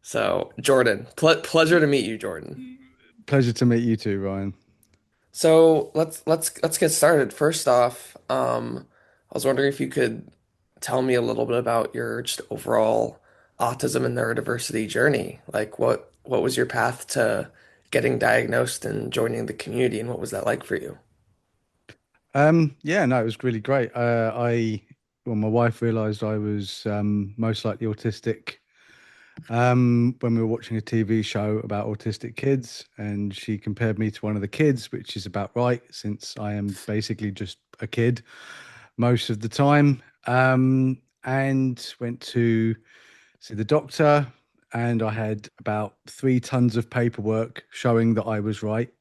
So, Jordan, pleasure to meet you, Jordan. Pleasure to meet you too, Ryan. So let's get started. First off, I was wondering if you could tell me a little bit about your just overall autism and neurodiversity journey. Like what was your path to getting diagnosed and joining the community, and what was that like for you? Yeah, no, it was really great. Well, my wife realised I was most likely autistic when we were watching a TV show about autistic kids, and she compared me to one of the kids, which is about right, since I am basically just a kid most of the time. And went to see the doctor, and I had about 3 tons of paperwork showing that I was right,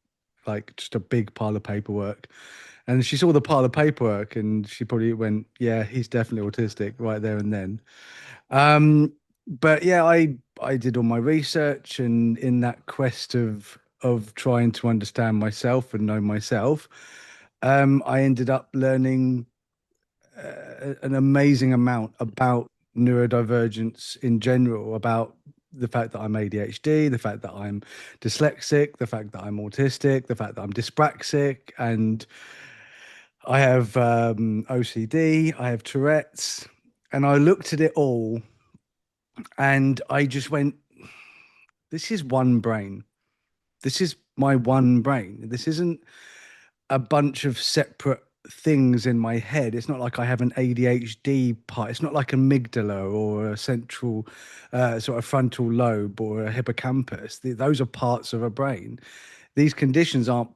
like just a big pile of paperwork. And she saw the pile of paperwork and she probably went, "Yeah, he's definitely autistic," right there and then. Um, but yeah, I did all my research, and in that quest of trying to understand myself and know myself, I ended up learning an amazing amount about neurodivergence in general, about the fact that I'm ADHD, the fact that I'm dyslexic, the fact that I'm autistic, the fact that I'm dyspraxic, and I have OCD, I have Tourette's. And I looked at it all and I just went, this is one brain. This is my one brain. This isn't a bunch of separate things in my head. It's not like I have an ADHD part. It's not like amygdala or a central sort of frontal lobe or a hippocampus. Those are parts of a brain. These conditions aren't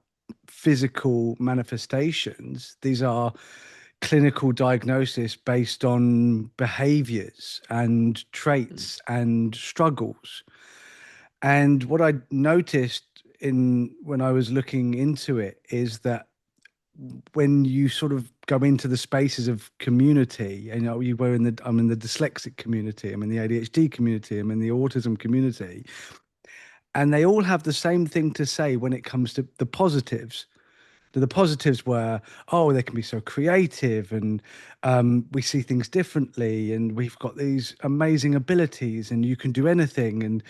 physical manifestations. These are clinical diagnosis based on behaviors and traits and struggles. And what I noticed in when I was looking into it is that when you sort of go into the spaces of community, and you were in I'm in the dyslexic community, I'm in the ADHD community, I'm in the autism community, and they all have the same thing to say when it comes to the positives. The positives were, oh, they can be so creative, and we see things differently, and we've got these amazing abilities, and you can do anything. And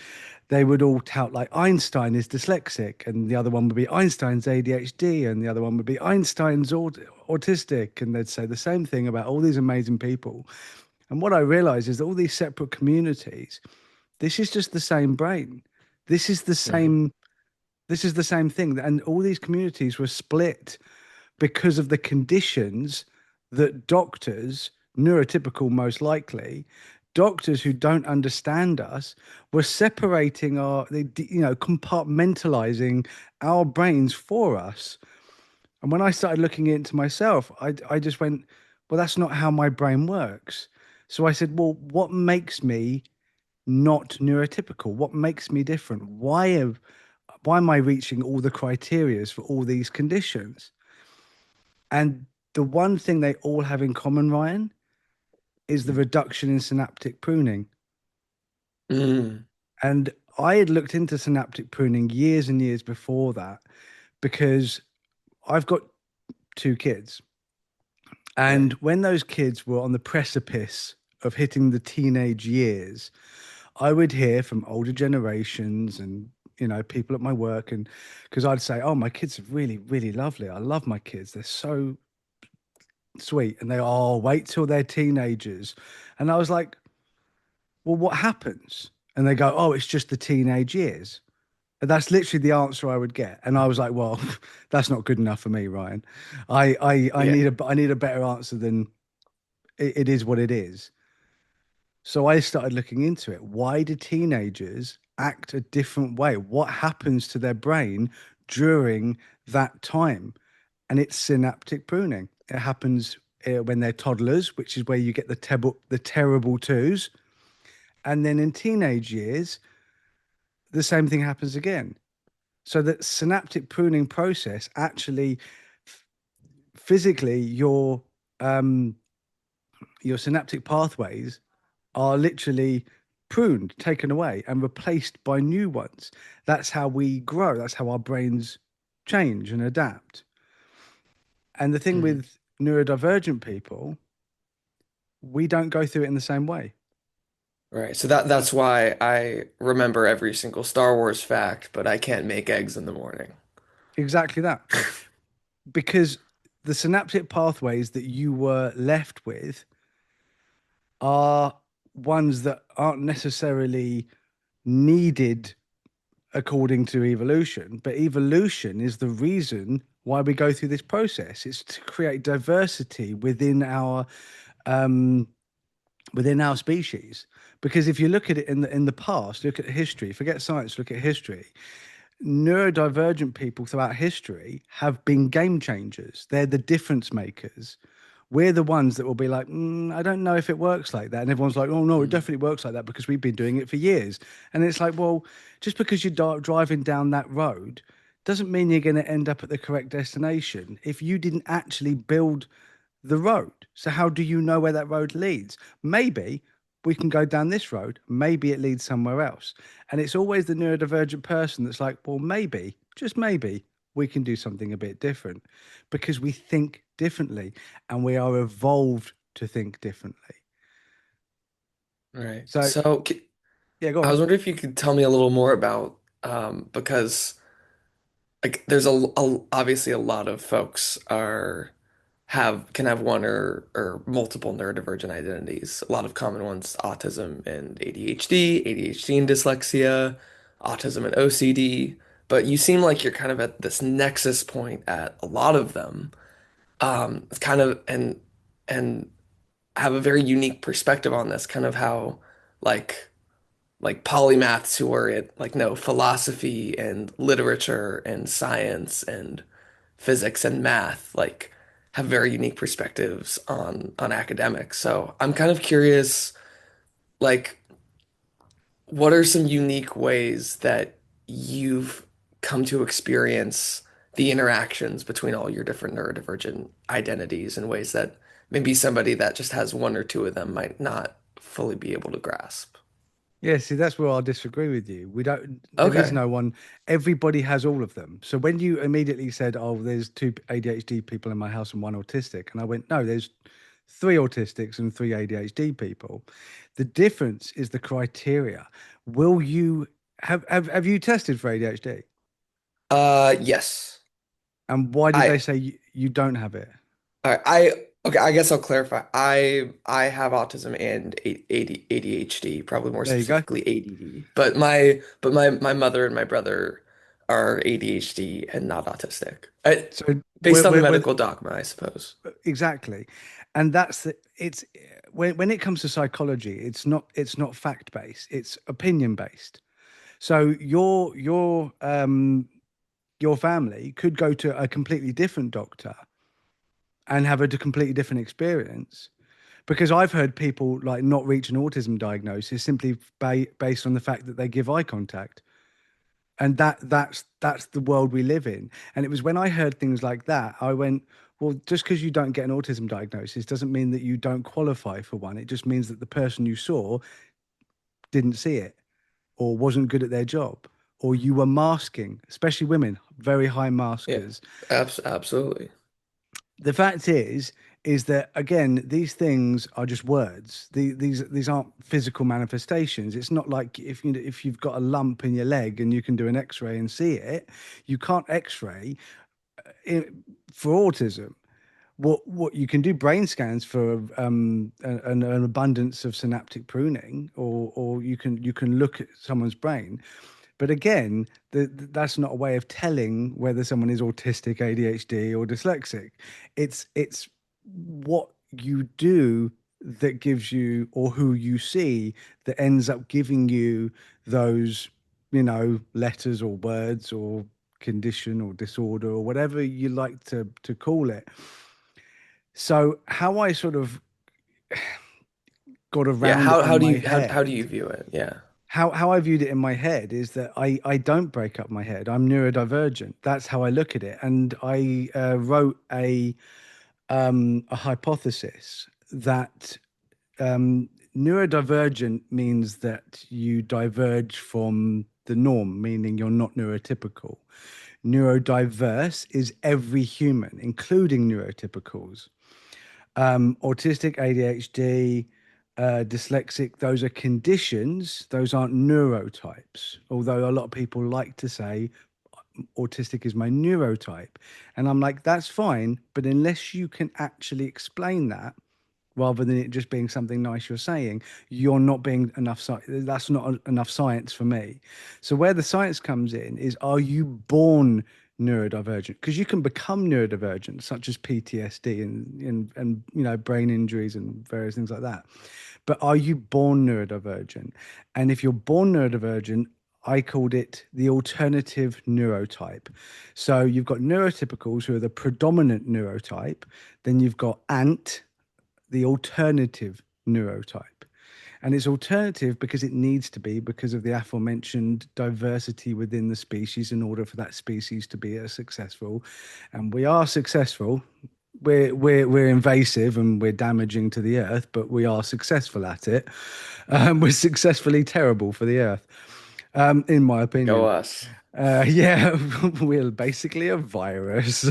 they would all tout like Einstein is dyslexic, and the other one would be Einstein's ADHD, and the other one would be Einstein's autistic, and they'd say the same thing about all these amazing people. And what I realized is that all these separate communities, this is just the same brain. This is the Mhm. same. This is the same thing, and all these communities were split because of the conditions that doctors, neurotypical most likely, doctors who don't understand us, were separating compartmentalizing our brains for us. And when I started looking into myself, I just went, well, that's not how my brain works. So I said, well, what makes me not neurotypical? What makes me different? Why am I reaching all the criterias for all these conditions? And the one thing they all have in common, Ryan, is the reduction in synaptic pruning. Mm. And I had looked into synaptic pruning years and years before that because I've got 2 kids. Yeah. And when those kids were on the precipice of hitting the teenage years, I would hear from older generations and people at my work, and because I'd say, "Oh, my kids are really, really lovely. I love my kids. They're so sweet." And they, "Oh, wait till they're teenagers." And I was like, "Well, what happens?" And they go, "Oh, it's just the teenage years." And that's literally the answer I would get. And I was like, "Well, that's not good enough for me, Ryan. I Yeah. need a better answer than it is what it is." So I started looking into it. Why do teenagers act a different way? What happens to their brain during that time? And it's synaptic pruning. It happens when they're toddlers, which is where you get the terrible twos. And then in teenage years, the same thing happens again. So that synaptic pruning process actually physically um your synaptic pathways are literally pruned, taken away, and replaced by new ones. That's how we grow. That's how our brains change and adapt. And the thing Mhm. with neurodivergent people, we don't go through it in the same way. Right. So that's why I remember every single Star Wars fact, but I can't make eggs in the morning. Exactly that. Because the synaptic pathways that you were left with are ones that aren't necessarily needed according to evolution, but evolution is the reason why we go through this process. It's to create diversity um, within our species. Because if you look at it in the past, look at history, forget science, look at history. Neurodivergent people throughout history have been game changers. They're the difference makers. We're the ones that will be like, I don't know if it works like that. And everyone's like, oh, no, it Mm. definitely works like that because we've been doing it for years. And it's like, well, just because you're driving down that road doesn't mean you're going to end up at the correct destination if you didn't actually build the road. So how do you know where that road leads? Maybe we can go down this road. Maybe it leads somewhere else. And it's always the neurodivergent person that's like, well, maybe, just maybe, we can do something a bit different because we think differently and we are evolved to think differently. Right. So, So yeah, go I on. was wondering if you could tell me a little more about because like there's obviously a lot of folks are have can have one or multiple neurodivergent identities. A lot of common ones, autism and ADHD, ADHD and dyslexia, autism and OCD. But you seem like you're kind of at this nexus point at a lot of them. Kind of and have a very unique perspective on this, kind of how like polymaths who are at like no philosophy and literature and science and physics and math like have very unique perspectives on academics. So I'm kind of curious, like, what are some unique ways that you've come to experience the interactions between all your different neurodivergent identities in ways that maybe somebody that just has one or two of them might not fully be able to grasp? Yeah, see, that's where I'll disagree with you. There is Okay. no one, everybody has all of them. So when you immediately said, oh, there's two ADHD people in my house and one autistic, and I went, no, there's three autistics and three ADHD people. The difference is the criteria. Will you have you tested for ADHD? Yes. And why did they I say you don't have it? All right, okay, I guess I'll clarify. I have autism and ADHD, probably more There you go. specifically ADD. But my mother and my brother are ADHD and not autistic. So Based on the medical dogma, I suppose. exactly, and it's when it comes to psychology, it's not fact based, it's opinion based. So your family could go to a completely different doctor and have a completely different experience because I've heard people like not reach an autism diagnosis simply based on the fact that they give eye contact, and that's the world we live in. And it was when I heard things like that, I went, well, just because you don't get an autism diagnosis doesn't mean that you don't qualify for one. It just means that the person you saw didn't see it or wasn't good at their job, or you were masking, especially women, very high Yeah, maskers. absolutely. The fact is that again, these things are just words. These aren't physical manifestations. It's not like if you've got a lump in your leg and you can do an X-ray and see it, you can't X-ray it, for autism. What you can do brain scans for an abundance of synaptic pruning, or you can look at someone's brain. But again, that's not a way of telling whether someone is autistic, ADHD, or dyslexic. It's what you do that gives you, or who you see that ends up giving you those, letters or words or condition or disorder or whatever you like to call it. So how I sort of got Yeah, around it how in how do my you how do head, you view it? Yeah. how I viewed it in my head is that I don't break up my head. I'm neurodivergent. That's how I look at it. And I wrote a hypothesis that neurodivergent means that you diverge from the norm, meaning you're not neurotypical. Neurodiverse is every human, including neurotypicals. Autistic, ADHD, dyslexic, those are conditions, those aren't neurotypes. Although a lot of people like to say autistic is my neurotype. And I'm like, that's fine. But unless you can actually explain that, rather than it just being something nice you're saying, you're not being enough. That's not enough science for me. So where the science comes in is, are you born neurodivergent? Because you can become neurodivergent, such as PTSD and brain injuries and various things like that. But are you born neurodivergent? And if you're born neurodivergent, I called it the alternative neurotype. So you've got neurotypicals who are the predominant neurotype. Then you've got ANT, the alternative neurotype. And it's alternative because it needs to be, because of the aforementioned diversity within the species in order for that species to be successful. And we are successful. We're invasive and we're damaging to the earth, but we are successful at it. We're successfully terrible for the earth, in my Go opinion. us. Yeah, we're basically a virus.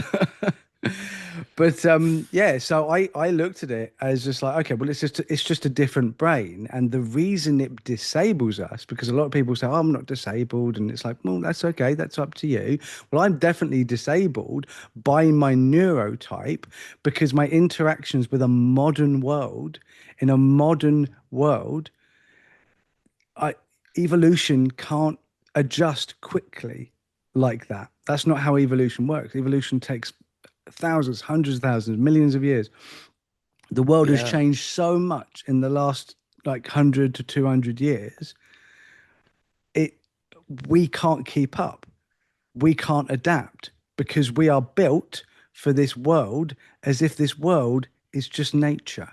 But yeah, so I looked at it as just like, okay, well, it's just a different brain, and the reason it disables us, because a lot of people say, oh, I'm not disabled, and it's like, well, that's okay, that's up to you. Well, I'm definitely disabled by my neurotype because my interactions with a modern world, in a modern world, I evolution can't adjust quickly like that. That's not how evolution works. Evolution takes thousands, hundreds of thousands, millions of years. The world has Yeah, changed so much in the last like 100 to 200 years. It We can't keep up. We can't adapt because we are built for this world as if this world is just nature.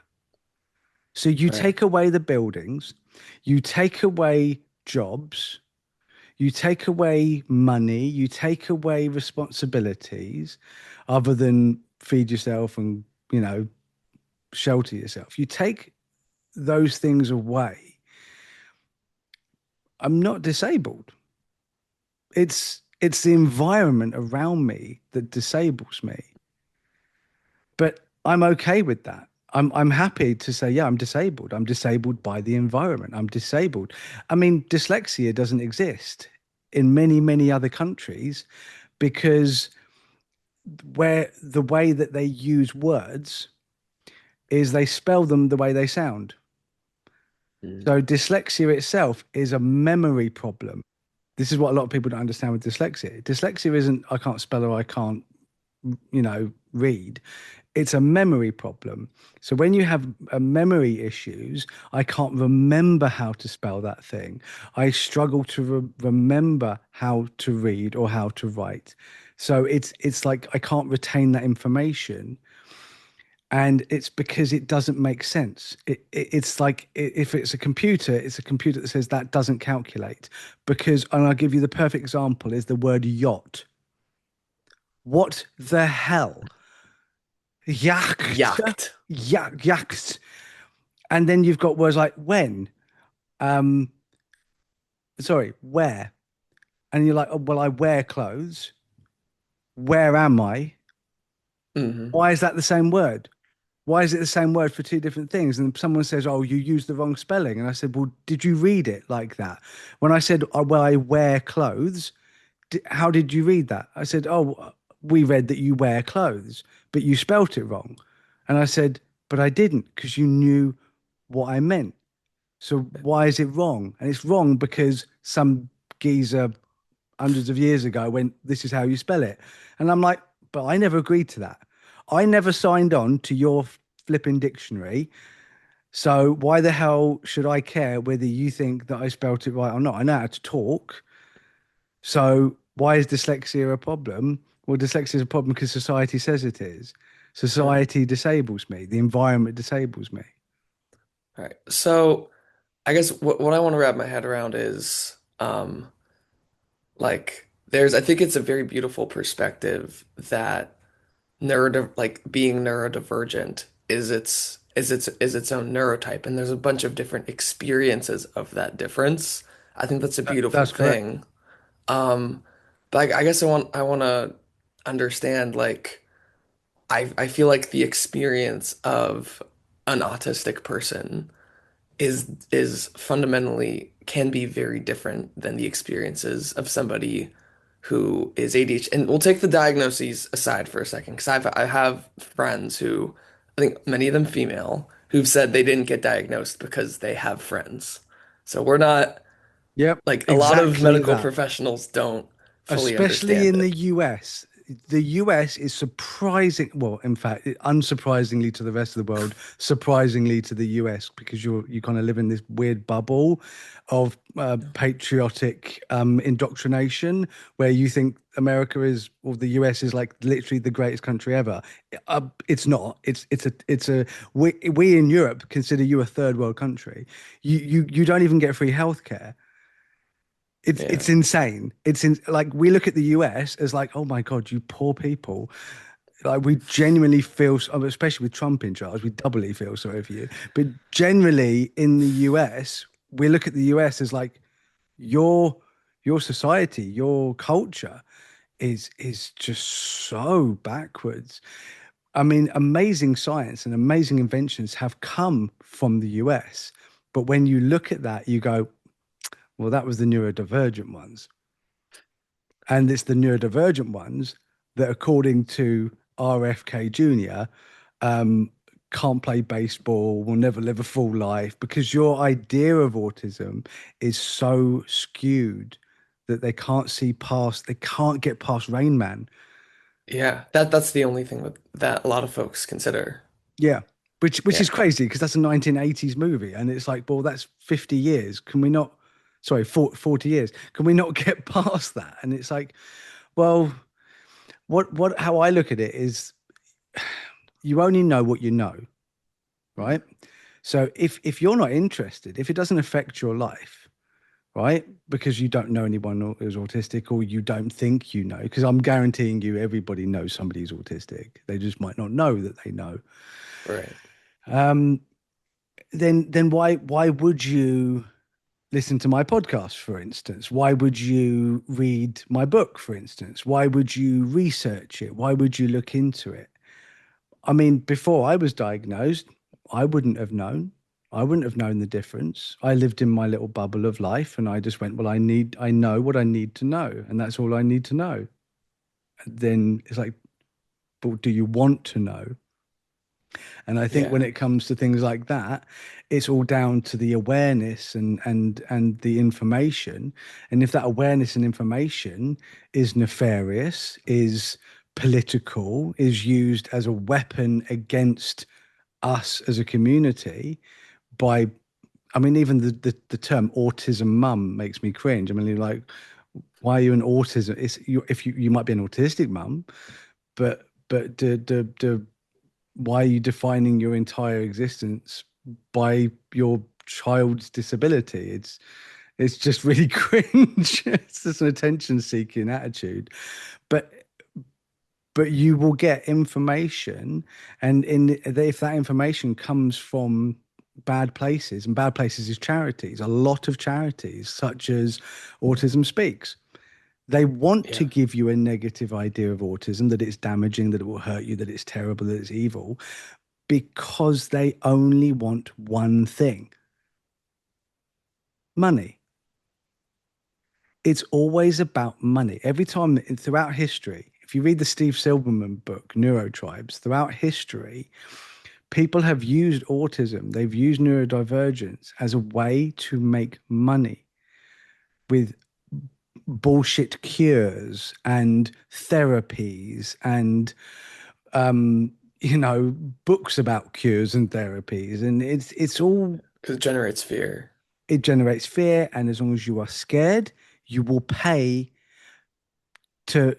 So you right. take away the buildings, you take away jobs, you take away money, you take away responsibilities other than feed yourself and, you know, shelter yourself. You take those things away. I'm not disabled. It's the environment around me that disables me. But I'm okay with that. I'm happy to say, yeah, I'm disabled. I'm disabled by the environment. I'm disabled. I mean, dyslexia doesn't exist in many, many other countries because where the way that they use words is they spell them the way they sound. Mm. So dyslexia itself is a memory problem. This is what a lot of people don't understand with dyslexia. Dyslexia isn't I can't spell or I can't, read. It's a memory problem. So when you have memory issues, I can't remember how to spell that thing. I struggle to remember how to read or how to write. So it's like I can't retain that information, and it's because it doesn't make sense. It's like if it's a computer, it's a computer that says that doesn't calculate. Because, and I'll give you the perfect example is the word yacht. What the hell? Yacht, Yacht. yacht. And then you've got words like when, um, sorry, where. And you're like, oh, well, I wear clothes. Where am I? Hmm. Why is that the same word? Why is it the same word for two different things? And someone says, oh, you used the wrong spelling. And I said, well, did you read it like that? When I said, oh, well, I wear clothes, how did you read that? I said, oh, we read that you wear clothes, but you spelt it wrong. And I said, but I didn't because you knew what I meant. So why is it wrong? And it's wrong because some geezer hundreds of years ago went, this is how you spell it. And I'm like, but I never agreed to that. I never signed on to your flipping dictionary. So why the hell should I care whether you think that I spelt it right or not? I know how to talk. So why is dyslexia a problem? Well, dyslexia is a problem because society says it is. Right. Society disables me. The environment disables me. All right. So I guess what I want to wrap my head around is like I think it's a very beautiful perspective that like being neurodivergent is its own neurotype, and there's a bunch of different experiences of that difference. I think that's a beautiful That's correct. thing. Um, but I guess I want to understand like I feel like the experience of an autistic person is fundamentally can be very different than the experiences of somebody who is ADHD. And we'll take the diagnoses aside for a second, because I have friends who, I think many of them female, who've said they didn't get diagnosed because they have friends. So we're not Yep, like a lot of exactly medical that. professionals don't fully Especially understand in the it. US. The US is surprising, well, in fact, unsurprisingly to the rest of the world, surprisingly to the US, because you kind of live in this weird bubble of patriotic indoctrination where you think America is, or the US is like literally the greatest country ever. It's not. We in Europe consider you a third world country. You don't even get free healthcare. It's Yeah. insane. Like we look at the US as like, oh my God, you poor people. Like we genuinely feel, especially with Trump in charge, we doubly feel sorry for you. But generally in the US, we look at the US as like your your society, your culture is just so backwards. I mean, amazing science and amazing inventions have come from the US. But when you look at that, you go, well, that was the neurodivergent ones. And it's the neurodivergent ones that, according to RFK Jr., um, can't play baseball, will never live a full life because your idea of autism is so skewed that they can't get past Rain Man. Yeah. That's the only thing that a lot of folks consider. Yeah. Which Yeah. is crazy because that's a 1980s movie. And it's like, well, that's 50 years. Can we not, sorry, 40 years. Can we not get past that? And it's like, well, how I look at it is you only know what you know, right? So if you're not interested, if it doesn't affect your life, right? Because you don't know anyone who's autistic or you don't think you know, because I'm guaranteeing you everybody knows somebody's autistic. They just might not know that they know. Right. Um, then why would you listen to my podcast, for instance? Why would you read my book, for instance? Why would you research it? Why would you look into it? I mean, before I was diagnosed, I wouldn't have known. I wouldn't have known the difference. I lived in my little bubble of life and I just went, well, I know what I need to know, and that's all I need to know. And then it's like, but do you want to know? And I think when Yeah. it comes to things like that, it's all down to the awareness and the information. And if that awareness and information is nefarious, is political, is used as a weapon against us as a community by, I mean, even the term autism mum makes me cringe. I mean, you're like, why are you an autism? It's you if you might be an autistic mum, but why are you defining your entire existence by your child's disability? It's just really cringe. It's just an attention-seeking attitude. But you will get information, and if that information comes from bad places, and bad places is charities, a lot of charities such as Autism Speaks, they want to Yeah. give you a negative idea of autism, that it's damaging, that it will hurt you, that it's terrible, that it's evil, because they only want one thing: money. It's always about money. Every time throughout history, if you read the Steve Silberman book, Neurotribes, throughout history, people have used autism, they've used neurodivergence as a way to make money with bullshit cures and therapies and books about cures and therapies. And it's all, Because it generates fear. it generates fear. And as long as you are scared, you will pay to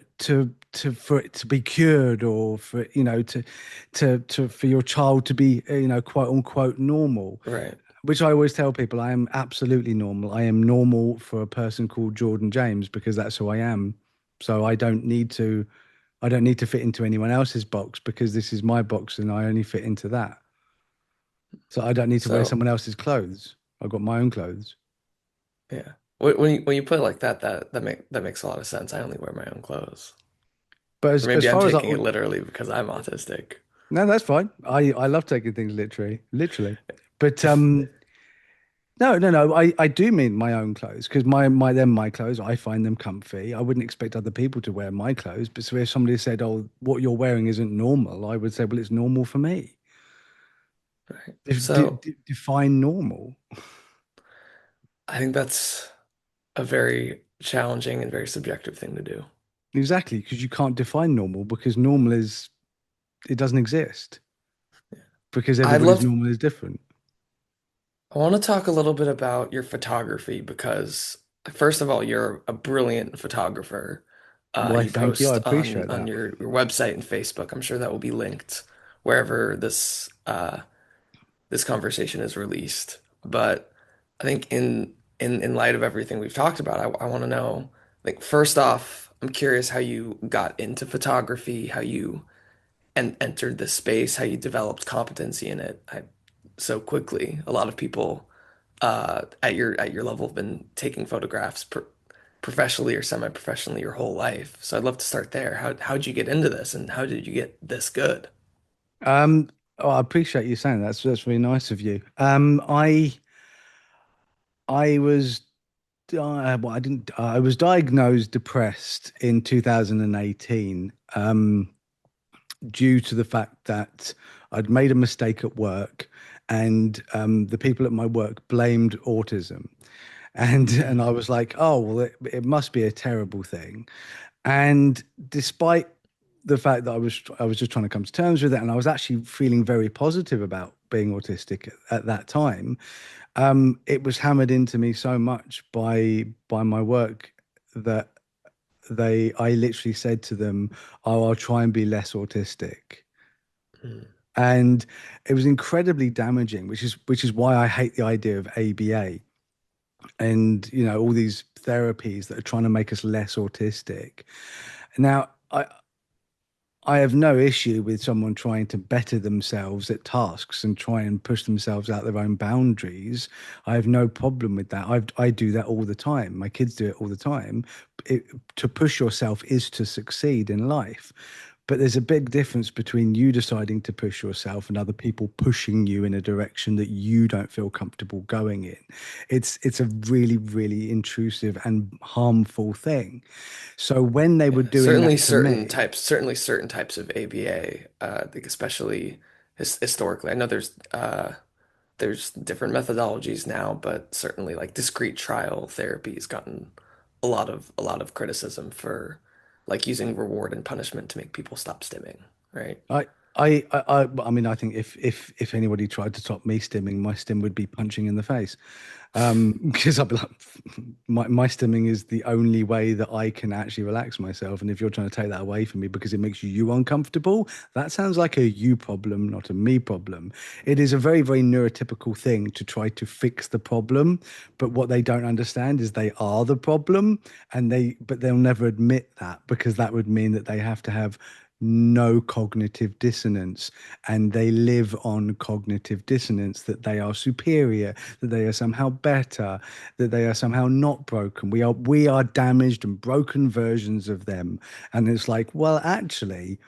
for it to be cured, or for for your child to be quote unquote normal, Right. which I always tell people I am absolutely normal. I am normal for a person called Jordan James because that's who I am. So I don't need to fit into anyone else's box because this is my box and I only fit into that. So I don't need to wear So, someone else's clothes. I've got my own clothes. yeah. When you put it like that, that makes a lot of sense. I only wear my own clothes. But Or as maybe I'm far as I, taking it literally because I'm autistic. no, that's fine. I love taking things literally, literally. But If No, no, no. I do mean my own clothes because they're my clothes. I find them comfy. I wouldn't expect other people to wear my clothes. But so if somebody said, "Oh, what you're wearing isn't normal," I would say, "Well, it's normal for me." Right. So Define normal. I think that's a very challenging and very subjective thing to do. Exactly, because you can't define normal because normal is it doesn't exist because I'd everybody's love, normal is different. I want to talk a little bit about your photography because, first of all, you're a brilliant photographer. Why, You thank you. I post on appreciate that. your website and Facebook. I'm sure that will be linked wherever this conversation is released. But I think in light of everything we've talked about, I want to know, like, first off, I'm curious how you got into photography, how you entered this space, how you developed competency in it so quickly. A lot of people at your level have been taking photographs professionally or semi-professionally your whole life. So I'd love to start there. How'd you get into this, and how did you get this good? Um, oh, I appreciate you saying that. That's really nice of you. I was well, I didn't. I was diagnosed depressed in 2018, due to the fact that I'd made a mistake at work, and the people at my work blamed autism, and I Mm, was like, oh well, it must be a terrible thing. And despite the fact that I was just trying to come to terms with it, and I was actually feeling very positive about being autistic at that time, it was hammered into me so much by my work that I literally said to them, "Oh, I'll try and be less autistic." mm. And it was incredibly damaging, which is why I hate the idea of ABA and all these therapies that are trying to make us less autistic. Now, I have no issue with someone trying to better themselves at tasks and try and push themselves out their own boundaries. I have no problem with that. I do that all the time. My kids do it all the time. It, to push yourself is to succeed in life. But there's a big difference between you deciding to push yourself and other people pushing you in a direction that you don't feel comfortable going in. It's a really, really intrusive and harmful thing. So when they were Yeah, doing that to me, certainly certain types of ABA, I think especially historically. I know there's different methodologies now, but certainly like discrete trial therapy has gotten a lot of criticism for like using reward and punishment to make people stop stimming, right? I, I mean, I think if anybody tried to top me stimming, my stim would be punching in the face. Because I'd be like, my stimming is the only way that I can actually relax myself. And if you're trying to take that away from me because it makes you uncomfortable, that sounds like a you problem, not a me problem. It is a very, very neurotypical thing to try to fix the problem, but what they don't understand is they are the problem, but they'll never admit that because that would mean that they have to have no cognitive dissonance, and they live on cognitive dissonance, that they are superior, that they are somehow better, that they are somehow not broken. We are damaged and broken versions of them. And it's like, well, actually,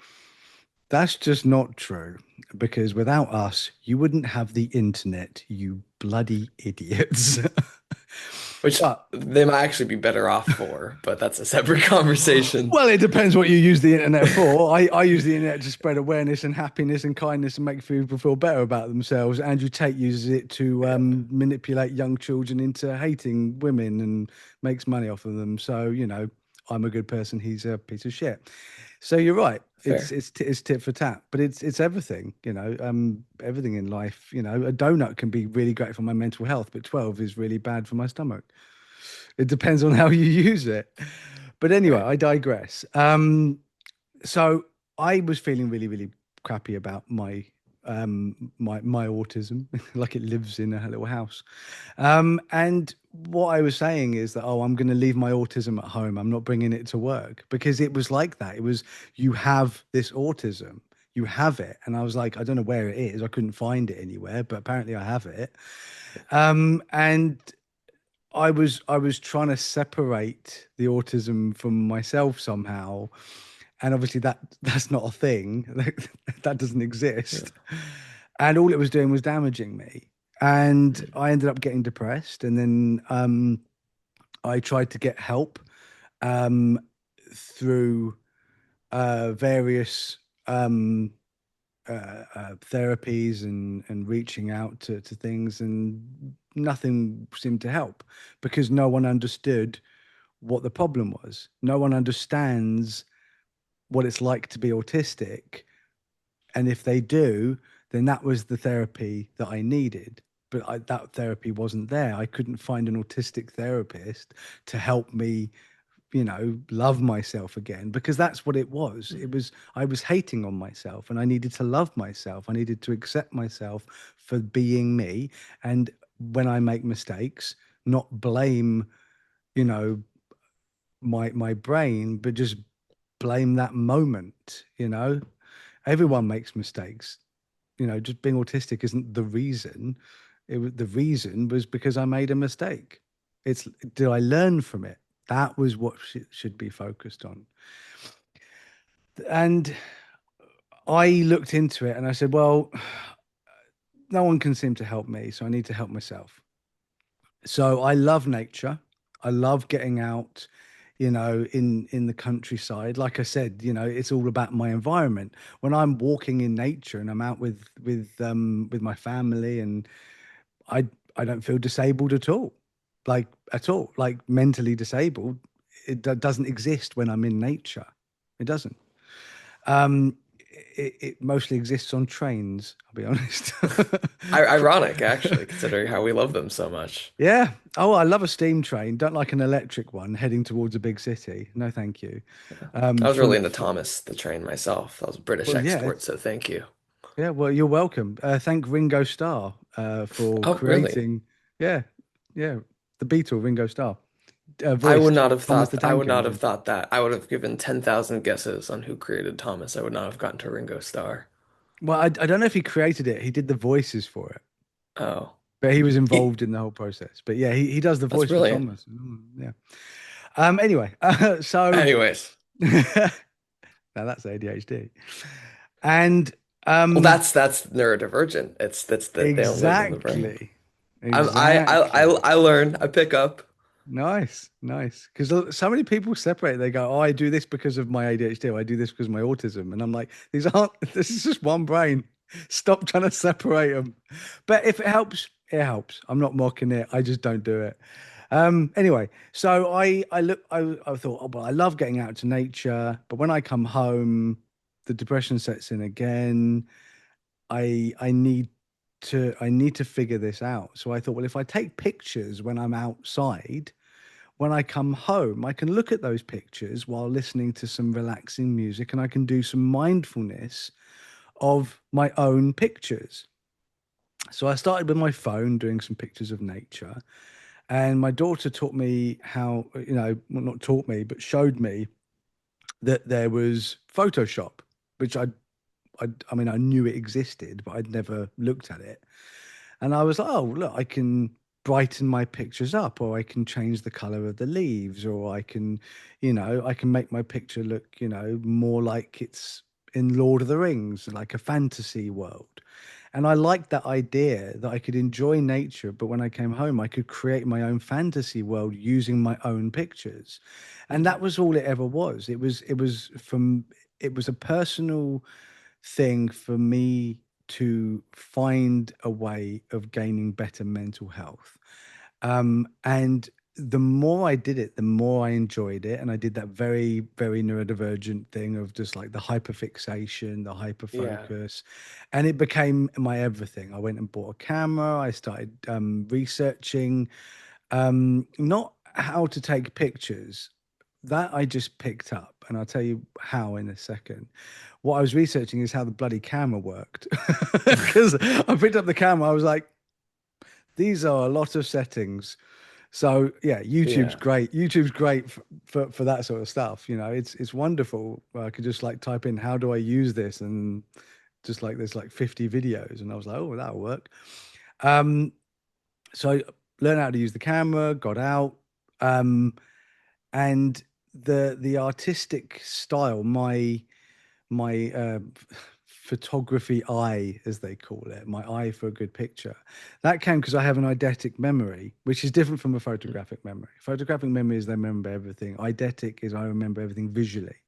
that's just not true, because without us you wouldn't have the internet, you bloody idiots. Which But they might actually be better off for, but that's a separate conversation. well, it depends what you use the internet for. I use the internet to spread awareness and happiness and kindness and make people feel better about themselves. Andrew Tate uses it to Yeah, manipulate young children into hating women and makes money off of them. So, I'm a good person. He's a piece of shit. So you're right. It's fair. it's it's tit for tat, but it's everything. Everything in life. A donut can be really great for my mental health, but 12 is really bad for my stomach. It depends on how you use it. But anyway, Right. I digress. So I was feeling really, really crappy about my autism, like it lives in a little house. And what I was saying is that, oh, I'm going to leave my autism at home. I'm not bringing it to work, because it was like that. It was, you have this autism, you have it, and I was like, I don't know where it is. I couldn't find it anywhere, but apparently I have it. And I was trying to separate the autism from myself somehow, and obviously that's not a thing. That doesn't Yeah. exist. And all it was doing was damaging me. and I ended up getting depressed. And then I tried to get help um, through various therapies and reaching out to things, and nothing seemed to help because no one understood what the problem was. No one understands what it's like to be autistic, and if they do, then that was the therapy that I needed. But that therapy wasn't there. I couldn't find an autistic therapist to help me, love myself again, because that's what it was. It was, I was hating on myself and I needed to love myself. I needed to accept myself for being me. And when I make mistakes, not blame, you know, my brain, but just blame that moment. Everyone makes mistakes. Just being autistic isn't the reason. The reason was because I made a mistake. It's, did I learn from it? That was what should be focused on. And I looked into it and I said, well, no one can seem to help me, so I need to help myself. So I love nature. I love getting out, in the countryside. Like I said, it's all about my environment. When I'm walking in nature and I'm out with my family, and I I don't feel disabled at all. Like at all. Like mentally disabled. It doesn't exist when I'm in nature. It doesn't. Um, it mostly exists on trains, I'll be honest. Ironic, actually, considering how we love them so much. Yeah. Oh, I love a steam train. Don't like an electric one heading towards a big city. No, thank you. I was Full really of, into Thomas the train myself. That was a British well, yeah, export, so thank you. yeah. Well, you're welcome. Thank Ringo Starr for Oh, really? creating, yeah, yeah, the Beatle Ringo Starr I would voiced not have Thomas the thought I would Tank not have Engine. thought that. I would have given 10,000 guesses on who created Thomas. I would not have gotten to Ringo Starr. Well, I don't know if he created it. He did the voices for it, Oh. but he was He, involved in the whole process. But yeah, he does the that's voice for brilliant. Thomas. Yeah. Anyway, so Anyways. now that's ADHD. And Well, um that's neurodivergent. It's that they don't live in the brain. exactly. Exactly. I learn, I pick up. Nice, nice. Because so many people separate. They go, "Oh, I do this because of my ADHD. Or I do this because of my autism." And I'm like, "These aren't. This is just one brain. Stop trying to separate them." But if it helps, it helps. I'm not mocking it. I just don't do it. Anyway, so I thought, oh, well, I love getting out to nature, but when I come home, the depression sets in again. I need to figure this out. So I thought, well, if I take pictures when I'm outside, when I come home, I can look at those pictures while listening to some relaxing music, and I can do some mindfulness of my own pictures. So I started with my phone doing some pictures of nature, and my daughter taught me how, well, not taught me, but showed me that there was Photoshop, which I mean, I knew it existed, but I'd never looked at it. And I was like, oh, look, I can brighten my pictures up, or I can change the color of the leaves, or I can make my picture look, more like it's in Lord of the Rings, like a fantasy world. And I liked that idea that I could enjoy nature, but when I came home, I could create my own fantasy world using my own pictures. And that Mhm. was all it ever was. It was a personal thing for me to find a way of gaining better mental health. And the more I did it, the more I enjoyed it. And I did that very, very neurodivergent thing of just like the hyperfixation, the Yeah. hyperfocus. And it became my everything. I went and bought a camera. I started researching, not how to take pictures. That I just picked up, and I'll tell you how in a second. What I was researching is how the bloody camera worked. Because I picked up the camera, I was like, these are a lot of settings. So yeah, YouTube's Yeah. great. YouTube's great for that sort of stuff. It's wonderful. I could just like type in how do I use this, and just like there's like 50 videos, and I was like, oh, that'll work. Um, so I learned how to use the camera, got out, and the artistic style, my photography eye, as they call it, my eye for a good picture. That came because I have an eidetic memory, which is different from a photographic memory. Photographic memory is I remember everything. Eidetic is I remember everything visually.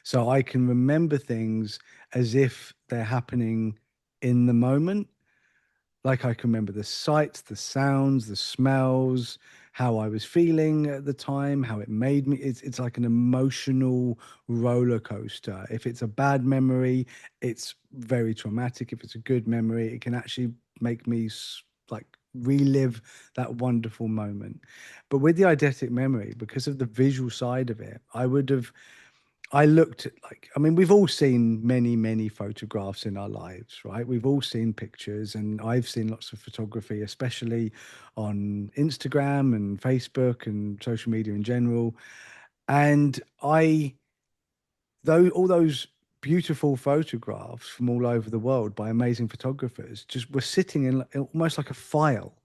So I can remember things as if they're happening in the moment. Like I can remember the sights, the sounds, the smells, how I was feeling at the time, how it made me. It's like an emotional roller coaster. If it's a bad memory, it's very traumatic. If it's a good memory, it can actually make me like relive that wonderful moment. But with the eidetic memory, because of the visual side of it, I looked at, like, I mean, we've all seen many, many photographs in our lives, right? We've all seen pictures, and I've seen lots of photography, especially on Instagram and Facebook and social media in general. And though all those beautiful photographs from all over the world by amazing photographers just were sitting in almost like a file,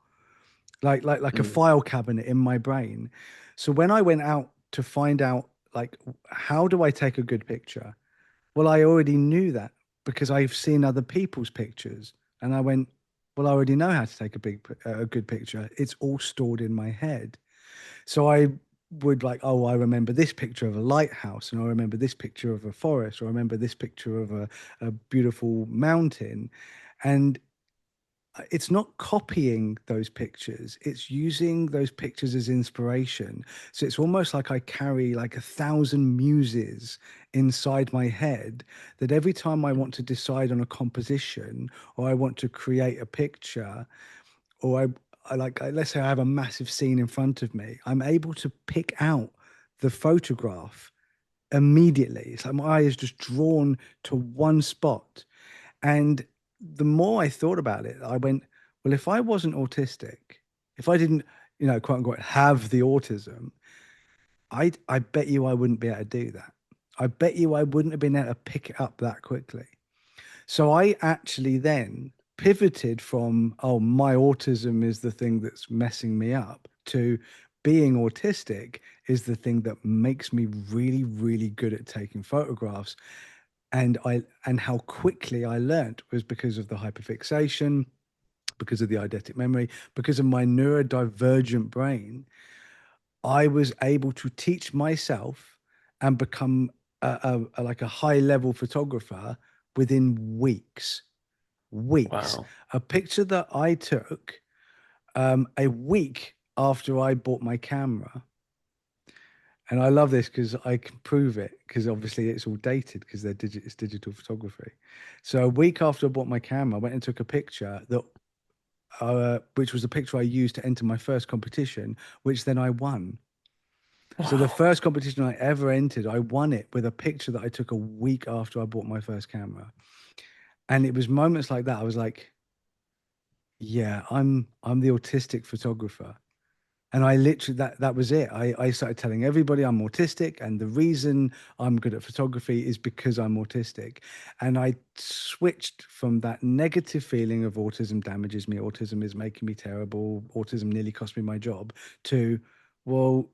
like a Mm. file cabinet in my brain. So when I went out to find out, like, how do I take a good picture? Well, I already knew that because I've seen other people's pictures, and I went, well, I already know how to take a good picture. It's all stored in my head. So I would, like, oh, I remember this picture of a lighthouse, and I remember this picture of a forest, or I remember this picture of a beautiful mountain. And it's not copying those pictures, it's using those pictures as inspiration. So it's almost like I carry like 1,000 muses inside my head, that every time I want to decide on a composition, or I want to create a picture, or let's say I have a massive scene in front of me, I'm able to pick out the photograph immediately. It's like my eye is just drawn to one spot. And the more I thought about it, I went, well, if I wasn't autistic, if I didn't, quote unquote, have the autism, I bet you I wouldn't be able to do that. I bet you I wouldn't have been able to pick it up that quickly. So I actually then pivoted from, oh, my autism is the thing that's messing me up, to being autistic is the thing that makes me really, really good at taking photographs. And how quickly I learnt was because of the hyperfixation, because of the eidetic memory, because of my neurodivergent brain. I was able to teach myself and become like a high level photographer within weeks. Weeks. Wow. A picture that I took a week after I bought my camera. And I love this because I can prove it, because obviously it's all dated because it's digital photography. So a week after I bought my camera, I went and took a picture that which was a picture I used to enter my first competition, which then I won. So the Wow. first competition I ever entered, I won it with a picture that I took a week after I bought my first camera. And it was moments like that. I was like, yeah, I'm the autistic photographer. And I literally, that was it. I started telling everybody I'm autistic, and the reason I'm good at photography is because I'm autistic. And I switched from that negative feeling of autism damages me, autism is making me terrible, autism nearly cost me my job, to, well,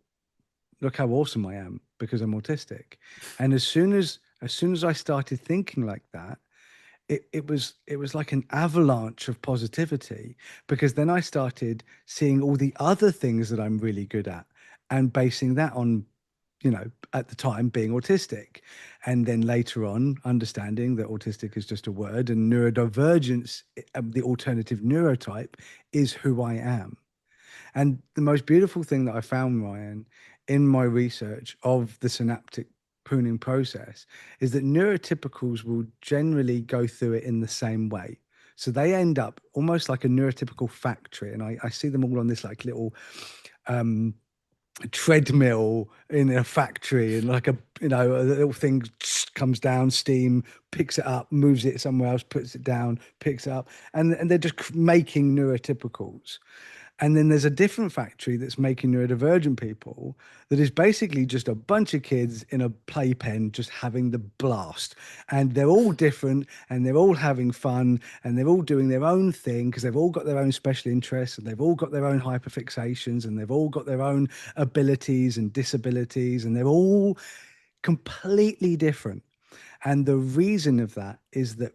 look how awesome I am because I'm autistic. And as soon as I started thinking like that, it was like an avalanche of positivity, because then I started seeing all the other things that I'm really good at and basing that on, at the time being autistic. And then later on understanding that autistic is just a word, and neurodivergence, the alternative neurotype, is who I am. And the most beautiful thing that I found, Ryan, in my research of the synaptic pruning process, is that neurotypicals will generally go through it in the same way. So they end up almost like a neurotypical factory. And I see them all on this like little um, treadmill in a factory, and like a little thing comes down, steam, picks it up, moves it somewhere else, puts it down, picks it up. And they're just making neurotypicals. And then there's a different factory that's making neurodivergent people, that is basically just a bunch of kids in a playpen just having the blast. And they're all different, and they're all having fun, and they're all doing their own thing because they've all got their own special interests, and they've all got their own hyperfixations, and they've all got their own abilities and disabilities, and they're all completely different. And the reason of that is that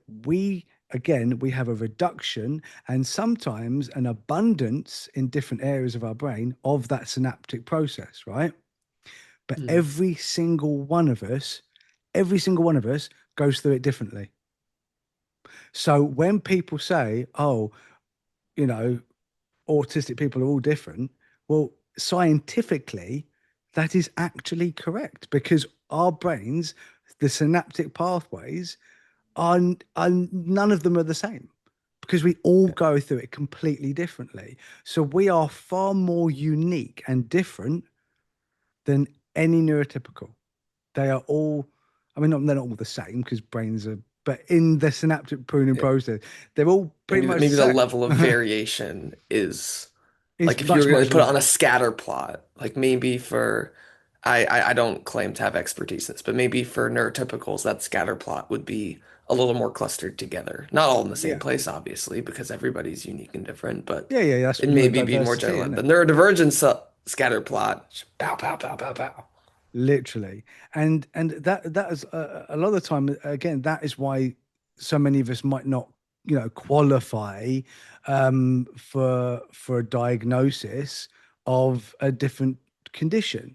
again, we have a reduction and sometimes an abundance in different areas of our brain of that synaptic process, right? But Mm. every single one of us goes through it differently. So when people say, oh, you know, autistic people are all different, well, scientifically, that is actually correct because our brains, the synaptic pathways, are none of them are the same because we all Yeah. go through it completely differently. So we are far more unique and different than any neurotypical. They are all, I mean, they're not all the same because brains are, but in the synaptic pruning Yeah. process, they're all pretty much the Maybe the same. level of variation is It's like if you were much, going much to put it less. on a scatter plot, like maybe for I don't claim to have expertise in this, but maybe for neurotypicals, that scatter plot would be a little more clustered together. Not all in the same Yeah. place, obviously, because everybody's unique and different, but Yeah, yeah, that's it maybe be more neurodiversity, general. isn't The it? neurodivergence scatter plot, pow, pow, pow, pow, pow. Literally. And that is a lot of the time, again, that is why so many of us might not, qualify for a diagnosis of a different condition.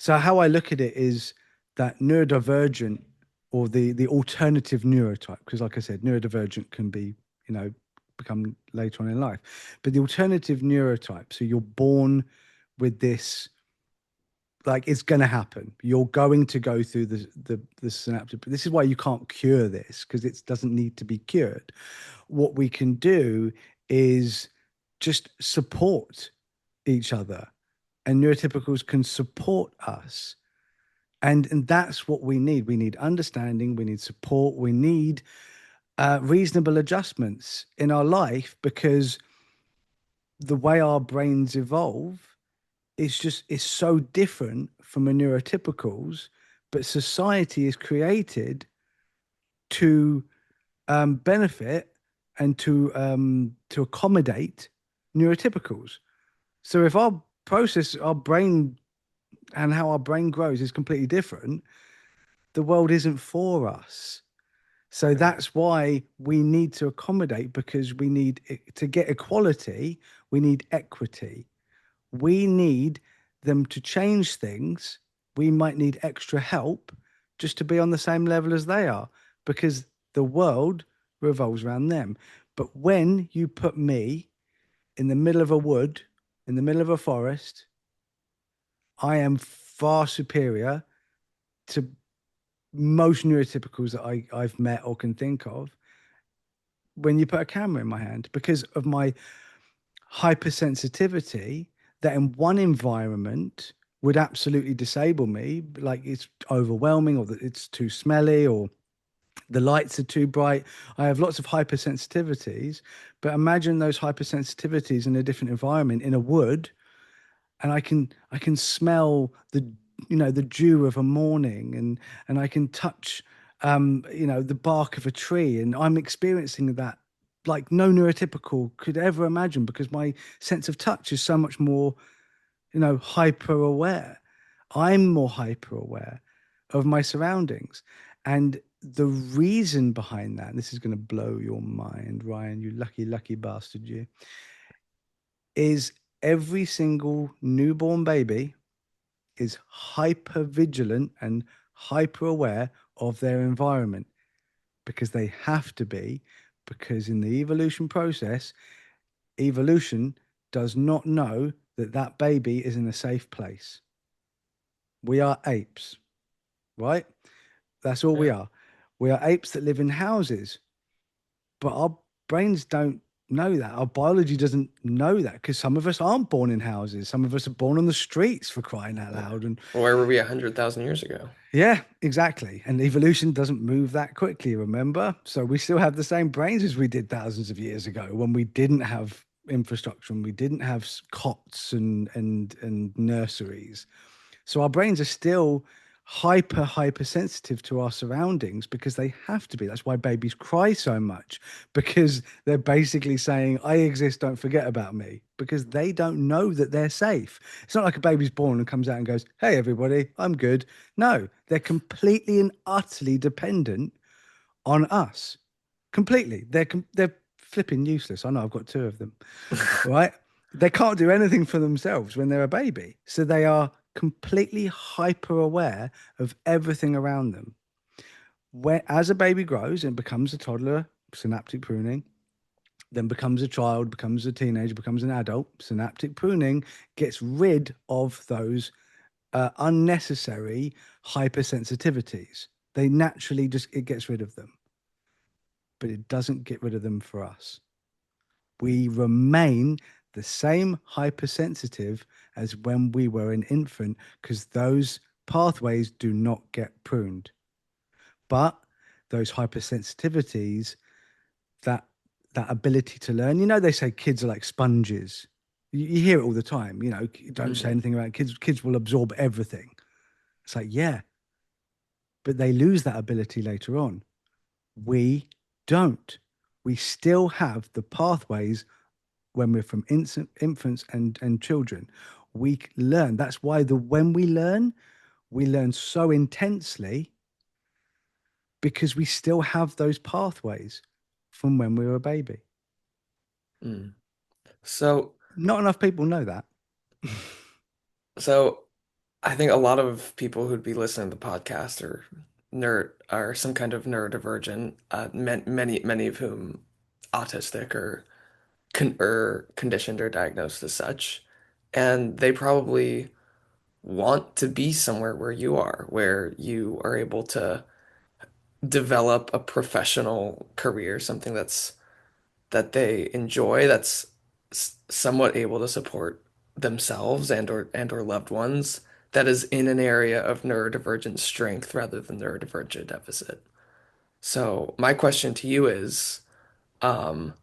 So how I look at it is that neurodivergent or the alternative neurotype, because like I said, neurodivergent can be, you know, become later on in life. But the alternative neurotype, so you're born with this, like it's going to happen. You're going to go through the synaptic. This is why you can't cure this because it doesn't need to be cured. What we can do is just support each other, and neurotypicals can support us. And that's what we need. We need understanding, we need support, we need reasonable adjustments in our life because the way our brains evolve is so different from a neurotypical's, but society is created to benefit and to accommodate neurotypicals. So if our brain and how our brain grows is completely different, the world isn't for us. So Right. that's why we need to accommodate because we need to get equality, we need equity. We need them to change things. We might need extra help just to be on the same level as they are because the world revolves around them. But when you put me in the middle of a wood, in the middle of a forest, I am far superior to most neurotypicals that I've met or can think of when you put a camera in my hand because of my hypersensitivity that in one environment would absolutely disable me, like it's overwhelming or that it's too smelly or the lights are too bright. I have lots of hypersensitivities, but imagine those hypersensitivities in a different environment in a wood and I can smell the dew of a morning and I can touch the bark of a tree and I'm experiencing that like no neurotypical could ever imagine because my sense of touch is so much more hyper aware. I'm more hyper aware of my surroundings. And the reason behind that, and this is going to blow your mind, Ryan, you lucky, lucky bastard, you, is every single newborn baby is hyper vigilant and hyper aware of their environment because they have to be, because in the evolution process, evolution does not know that that baby is in a safe place. We are apes, right? That's all we Yeah. are. We are apes that live in houses, but our brains don't know that. Our biology doesn't know that because some of us aren't born in houses. Some of us are born on the streets for crying out Yeah. loud. And Where were we 100,000 years ago? yeah, exactly. And evolution doesn't move that quickly, remember? So we still have the same brains as we did thousands of years ago when we didn't have infrastructure and we didn't have cots and nurseries. So our brains are still hyper sensitive to our surroundings because they have to be. That's why babies cry so much, because they're basically saying, I exist, don't forget about me, because they don't know that they're safe. It's not like a baby's born and comes out and goes, hey, everybody, I'm good. No, they're completely and utterly dependent on us. Completely. They're flipping useless. I know I've got two of them, right? They can't do anything for themselves when they're a baby. So they are completely hyper aware of everything around them. Where as a baby grows and becomes a toddler, synaptic pruning, then becomes a child, becomes a teenager, becomes an adult, synaptic pruning gets rid of those unnecessary hypersensitivities. They naturally just, it gets rid of them, but it doesn't get rid of them for us. We remain the same hypersensitive as when we were an infant because those pathways do not get pruned. But those hypersensitivities, that that ability to learn, they say kids are like sponges. You hear it all the time, don't say Hmm. anything about kids. Kids will absorb everything. It's like, yeah, but they lose that ability later on. We don't. We still have the pathways when we're from infants and children. We learn. That's why the when we learn so intensely because we still have those pathways from when we were a baby. Mm. So, Not enough people know that. so I think a lot of people who'd be listening to the podcast are some kind of neurodivergent, many of whom autistic or conditioned or diagnosed as such, and they probably want to be somewhere where you are, where you are able to develop a professional career, something that they enjoy, that's somewhat able to support themselves and or loved ones, that is in an area of neurodivergent strength rather than neurodivergent deficit. So my question to you is, um,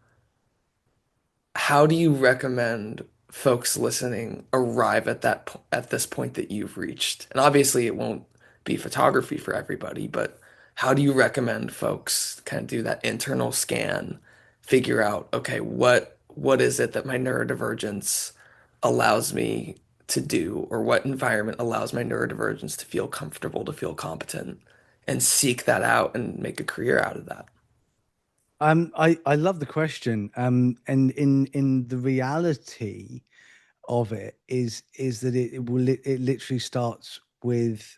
how do you recommend folks listening arrive at at this point that you've reached? And obviously it won't be photography for everybody, but how do you recommend folks kind of do that internal scan, figure out, okay, what is it that my neurodivergence allows me to do, or what environment allows my neurodivergence to feel comfortable, to feel competent, and seek that out and make a career out of that? I love the question. And in the reality of it is that it literally starts with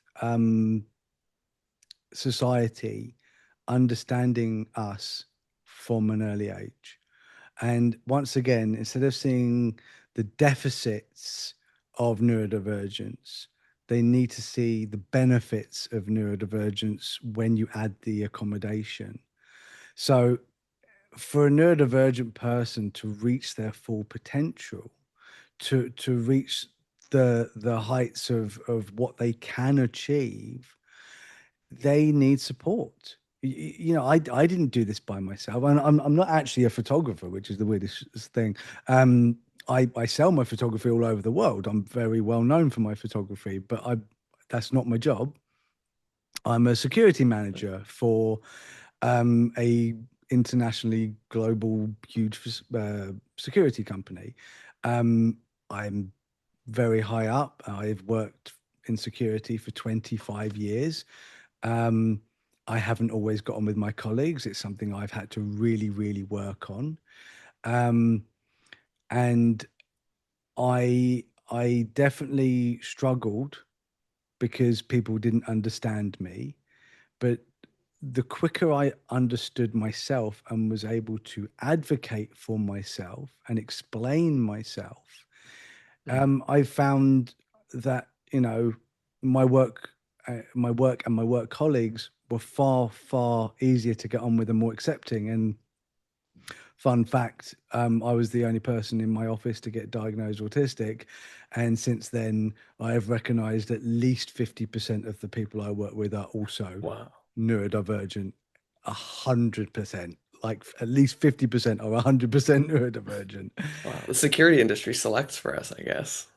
society understanding us from an early age. And once again, instead of seeing the deficits of neurodivergence, they need to see the benefits of neurodivergence when you add the accommodation. So, for a neurodivergent person to reach their full potential, to reach the heights of what they can achieve, they need support. I didn't do this by myself. And I'm not actually a photographer, which is the weirdest thing. I sell my photography all over the world. I'm very well known for my photography, but I that's not my job. I'm a security manager for a internationally global huge security company. I'm very high up. I've worked in security for 25 years. Um, I haven't always got on with my colleagues. It's something I've had to really, really work on. Um, and I definitely struggled because people didn't understand me. But the quicker I understood myself and was able to advocate for myself and explain myself, Mm. I found that, my work, and my work colleagues were far, far easier to get on with and more accepting. And fun fact, I was the only person in my office to get diagnosed autistic. And since then, I have recognized at least 50% of the people I work with are also Wow. neurodivergent. 100%. Like at least 50% or 100% neurodivergent. Wow. The security industry selects for us, I guess.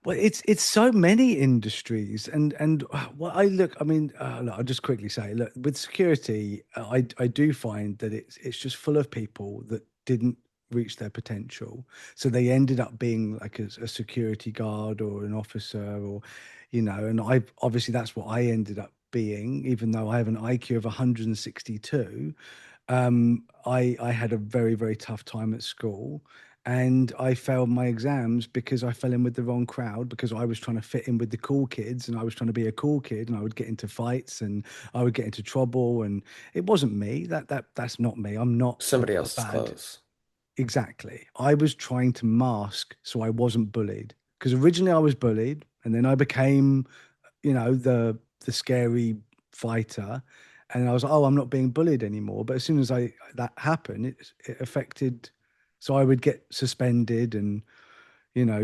Well, it's so many industries, and what I look, I mean, look, I'll just quickly say, look, with security, I do find that it's just full of people that didn't reach their potential, so they ended up being like a security guard or an officer, or and I obviously that's what I ended up being, even though I have an IQ of 162. I had a very, very tough time at school, and I failed my exams because I fell in with the wrong crowd, because I was trying to fit in with the cool kids, and I was trying to be a cool kid, and I would get into fights, and I would get into trouble, and it wasn't me. That's not me. I'm Somebody not else's bad. clothes. Exactly. I was trying to mask so I wasn't bullied, because originally I was bullied, and then I became, the scary fighter, and I was like, oh, I'm not being bullied anymore. But as soon as I that happened, it affected. So I would get suspended, and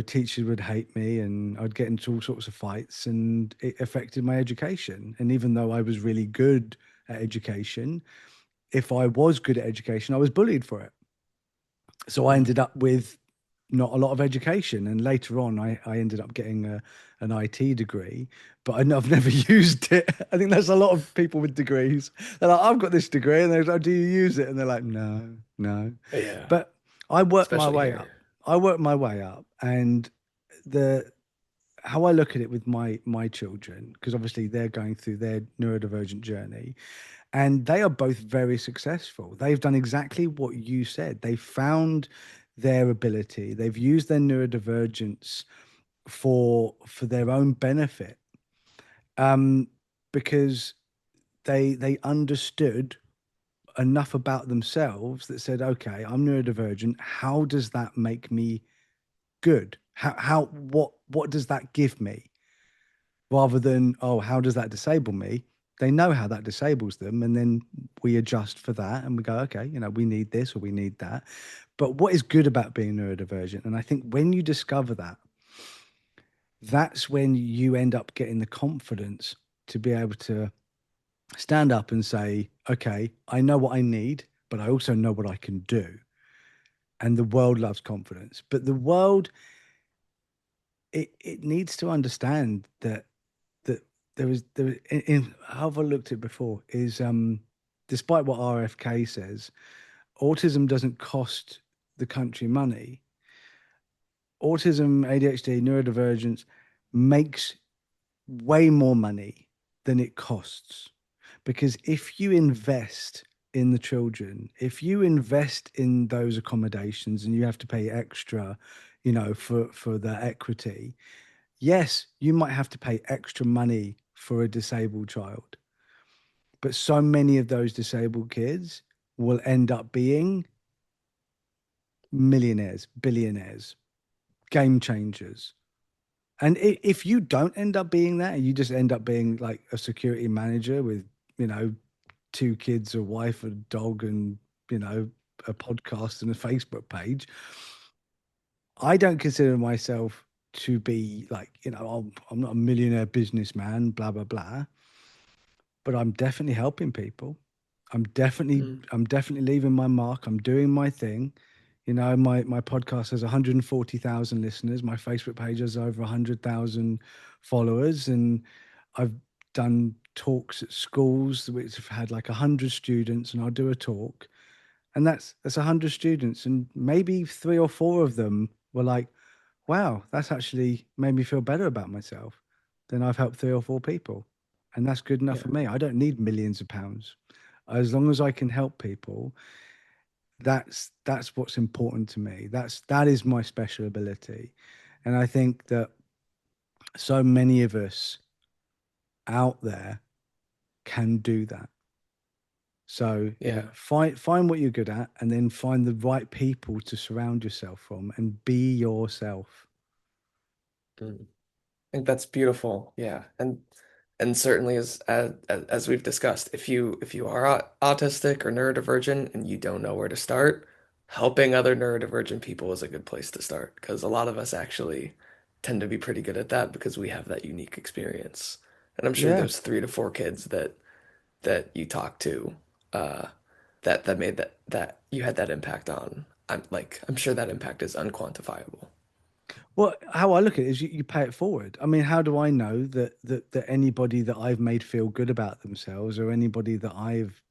teachers would hate me, and I'd get into all sorts of fights, and it affected my education. And even though I was really good at education, if I was good at education, I was bullied for it. So I Mm. ended up with not a lot of education, and later on I ended up getting an IT degree, but I've never used it. I think there's a lot of people with degrees. They're like, I've got this degree, and they're like, do you use it? And they're like, no, no. Yeah, But I worked my especially way up. here. I worked my way up, and the how I look at it with my children, because obviously they're going through their neurodivergent journey, and they are both very successful. They've done exactly what you said. They found their ability. They've used their neurodivergence for their own benefit, um, because they understood enough about themselves that said, okay, I'm neurodivergent. How does that make me good? What does that give me? Rather than, oh, how does that disable me? They know how that disables them, and then we adjust for that, and we go, okay, we need this or we need that. But what is good about being neurodivergent? And I think when you discover that, that's when you end up getting the confidence to be able to stand up and say, okay, I know what I need, but I also know what I can do. And the world loves confidence, but the world, it needs to understand that there was in how have I looked at it before is, despite what RFK says, autism doesn't cost the country money. Autism, ADHD, neurodivergence makes way more money than it costs. Because if you invest in the children, if you invest in those accommodations and you have to pay extra, for the equity, yes, you might have to pay extra money for a disabled child, but so many of those disabled kids will end up being millionaires, billionaires, game changers. And if you don't end up being that, and you just end up being like a security manager with, you know, two kids, a wife, a dog, and, you know, a podcast and a Facebook page, I don't consider myself to be like, I'm not a millionaire businessman, blah, blah, blah, but I'm definitely helping people. I'm definitely Mm. I'm definitely leaving my mark. I'm doing my thing. My podcast has 140,000 listeners. My Facebook page has over 100,000 followers, and I've done talks at schools which have had like 100 students, and I'll do a talk, and that's 100 students, and maybe three or four of them were like, wow, that's actually made me feel better about myself. Then I've helped three or four people. And that's good enough for Yeah, me. I don't need millions of pounds. As long as I can help people, that's what's important to me. That is my special ability. And I think that so many of us out there can do that. So, yeah. find what you're good at, and then find the right people to surround yourself from, and be yourself. Mm. I think that's beautiful. Yeah, and certainly as we've discussed, if you are autistic or neurodivergent and you don't know where to start, helping other neurodivergent people is a good place to start because a lot of us actually tend to be pretty good at that because we have that unique experience. And I'm sure Yeah. those 3 to 4 kids that you talked to, uh, that made that you had that impact on. I'm sure that impact is unquantifiable. Well, how I look at it is you pay it forward. I mean, how do I know that anybody that I've made feel good about themselves or anybody that I've,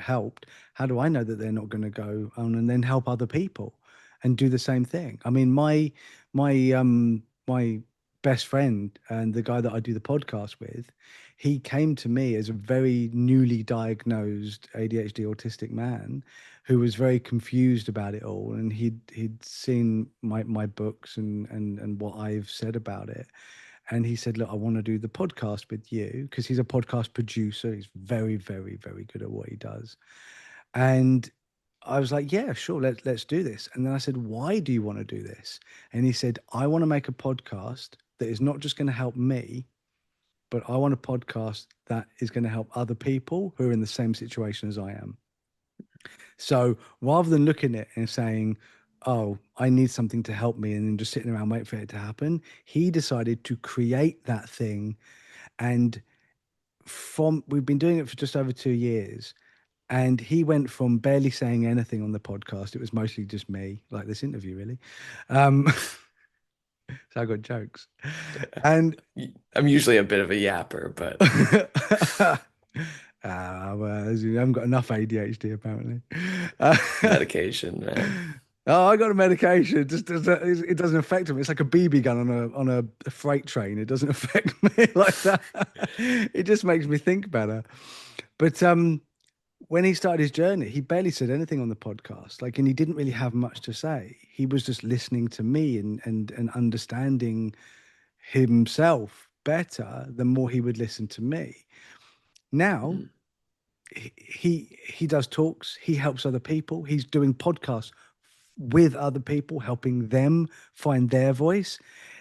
helped, how do I know that they're not going to go on and then help other people and do the same thing? I mean, my best friend and the guy that I do the podcast with, he came to me as a very newly diagnosed ADHD autistic man who was very confused about it all, and he'd seen my books and what I've said about it, and he said, "Look, I want to do the podcast with you," because he's a podcast producer. He's very, very, very good at what he does, and I was like, "Yeah, sure, let's do this." And then I said, "Why do you want to do this?" And he said, "I want to make a podcast that is not just going to help me, but I want a podcast that is going to help other people who are in the same situation as I am." So rather than looking at it and saying, "Oh, I need something to help me," and then just sitting around waiting for it to happen, he decided to create that thing. And from we've been doing it for just over 2 years. And he went from barely saying anything on the podcast. It was mostly just me, like this interview, really. Um, so I got jokes. And I'm usually a bit of a yapper, but well, as you haven't got enough ADHD apparently. Uh, medication, man. oh, I got a medication. It doesn't affect him. It's like a BB gun on a freight train. It doesn't affect me like that. It just makes me think better. But when he started his journey, he barely said anything on the podcast. Like, and he didn't really have much to say. He was just listening to me and understanding himself better the more he would listen to me. Now Mm, he does talks, he helps other people, he's doing podcasts with other people, helping them find their voice.